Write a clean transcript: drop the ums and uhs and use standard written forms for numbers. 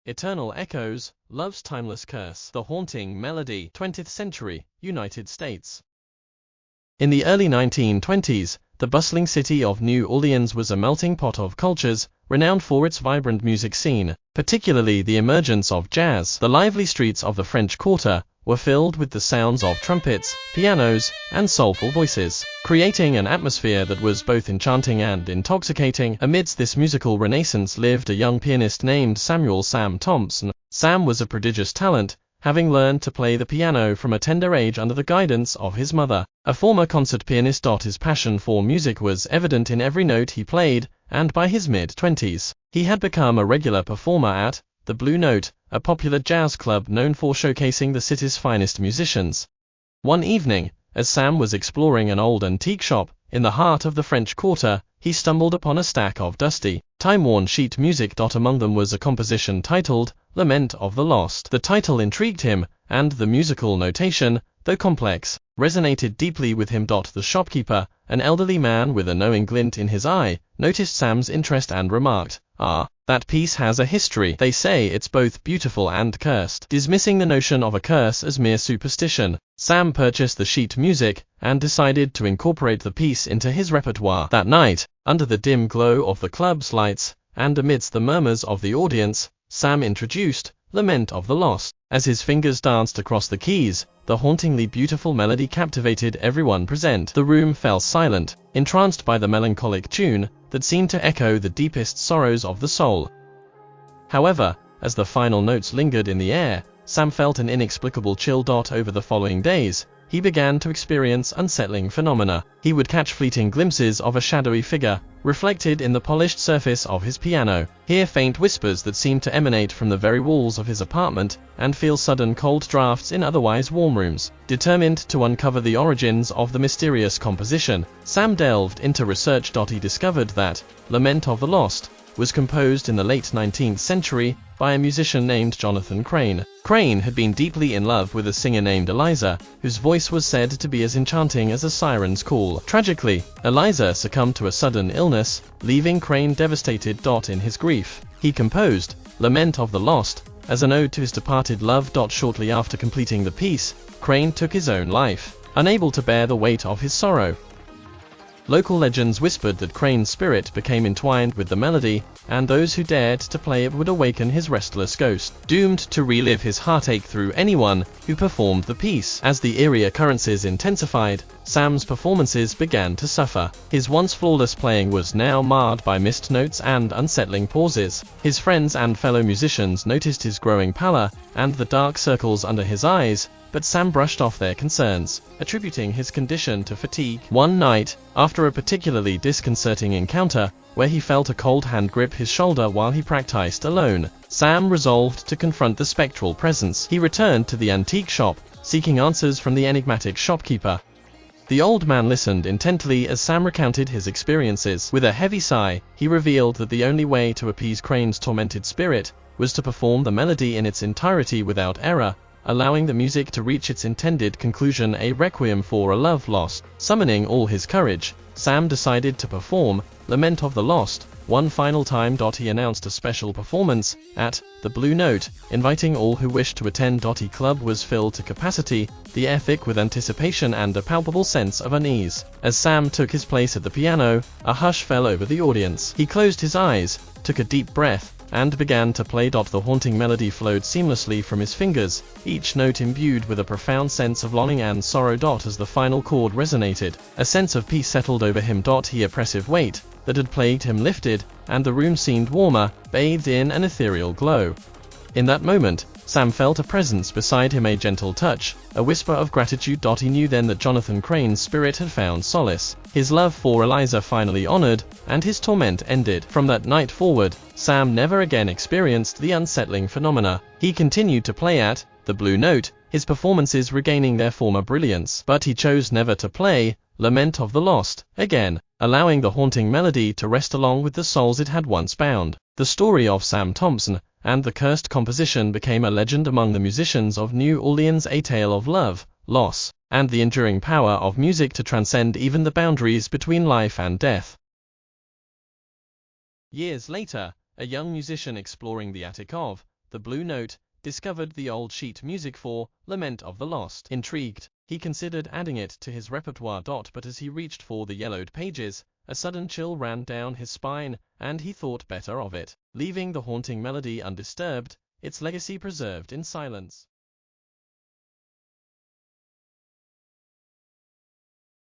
Eternal Echoes, Love's Timeless Curse, The Haunting Melody, 20th Century, United States. In the early 1920s, the bustling city of New Orleans was a melting pot of cultures, renowned for its vibrant music scene, particularly the emergence of jazz. The lively streets of the French Quarter were filled with the sounds of trumpets, pianos, and soulful voices, creating an atmosphere that was both enchanting and intoxicating. Amidst this musical renaissance lived a young pianist named Samuel "Sam" Thompson. Sam was a prodigious talent, having learned to play the piano from a tender age under the guidance of his mother, a former concert pianist. His passion for music was evident in every note he played, and by his mid-20s, he had become a regular performer at the Blue Note, a popular jazz club known for showcasing the city's finest musicians. One evening, as Sam was exploring an old antique shop in the heart of the French Quarter, he stumbled upon a stack of dusty, time-worn sheet music. Among them was a composition titled Lament of the Lost. The title intrigued him, and the musical notation, though complex, resonated deeply with him. The shopkeeper, an elderly man with a knowing glint in his eye, noticed Sam's interest and remarked, "Ah, that piece has a history. They say it's both beautiful and cursed." Dismissing the notion of a curse as mere superstition, Sam purchased the sheet music and decided to incorporate the piece into his repertoire. That night, under the dim glow of the club's lights, and amidst the murmurs of the audience, Sam introduced Lament of the Lost. As his fingers danced across the keys, the hauntingly beautiful melody captivated everyone present. The room fell silent, entranced by the melancholic tune that seemed to echo the deepest sorrows of the soul. However, as the final notes lingered in the air, Sam felt an inexplicable chill. Over the following days, he began to experience unsettling phenomena. He would catch fleeting glimpses of a shadowy figure, reflected in the polished surface of his piano, hear faint whispers that seemed to emanate from the very walls of his apartment, and feel sudden cold drafts in otherwise warm rooms. Determined to uncover the origins of the mysterious composition, Sam delved into research. He discovered that Lament of the Lost was composed in the late 19th century by a musician named Jonathan Crane. Crane had been deeply in love with a singer named Eliza, whose voice was said to be as enchanting as a siren's call. Tragically, Eliza succumbed to a sudden illness, leaving Crane devastated. In his grief, he composed Lament of the Lost as an ode to his departed love. Shortly after completing the piece, Crane took his own life, unable to bear the weight of his sorrow. Local legends whispered that Crane's spirit became entwined with the melody, and those who dared to play it would awaken his restless ghost, doomed to relive his heartache through anyone who performed the piece. As the eerie occurrences intensified, Sam's performances began to suffer. His once flawless playing was now marred by missed notes and unsettling pauses. His friends and fellow musicians noticed his growing pallor and the dark circles under his eyes, but Sam brushed off their concerns, attributing his condition to fatigue. One night, after a particularly disconcerting encounter, where he felt a cold hand grip his shoulder while he practiced alone, Sam resolved to confront the spectral presence. He returned to the antique shop, seeking answers from the enigmatic shopkeeper. The old man listened intently as Sam recounted his experiences. With a heavy sigh, he revealed that the only way to appease Crane's tormented spirit was to perform the melody in its entirety without error, allowing the music to reach its intended conclusion, a requiem for a love lost. Summoning all his courage, Sam decided to perform Lament of the Lost one final time. He announced a special performance at the Blue Note, inviting all who wished to attend. The club was filled to capacity, the air thick with anticipation and a palpable sense of unease. As Sam took his place at the piano, a hush fell over the audience. He closed his eyes, took a deep breath, and began to play. The haunting melody flowed seamlessly from his fingers, each note imbued with a profound sense of longing and sorrow. As the final chord resonated, a sense of peace settled over him. The oppressive weight that had plagued him lifted, and the room seemed warmer, bathed in an ethereal glow. In that moment, Sam felt a presence beside him, a gentle touch, a whisper of gratitude. He knew then that Jonathan Crane's spirit had found solace, his love for Eliza finally honored, and his torment ended. From that night forward, Sam never again experienced the unsettling phenomena. He continued to play at the Blue Note, his performances regaining their former brilliance, but he chose never to play Lament of the Lost again, allowing the haunting melody to rest along with the souls it had once bound. The story of Sam Thompson and the cursed composition became a legend among the musicians of New Orleans, a tale of love, loss, and the enduring power of music to transcend even the boundaries between life and death. Years later, a young musician exploring the attic of the Blue Note, discovered the old sheet music for Lament of the Lost. Intrigued, he considered adding it to his repertoire. But as he reached for the yellowed pages, a sudden chill ran down his spine, and he thought better of it, leaving the haunting melody undisturbed, its legacy preserved in silence.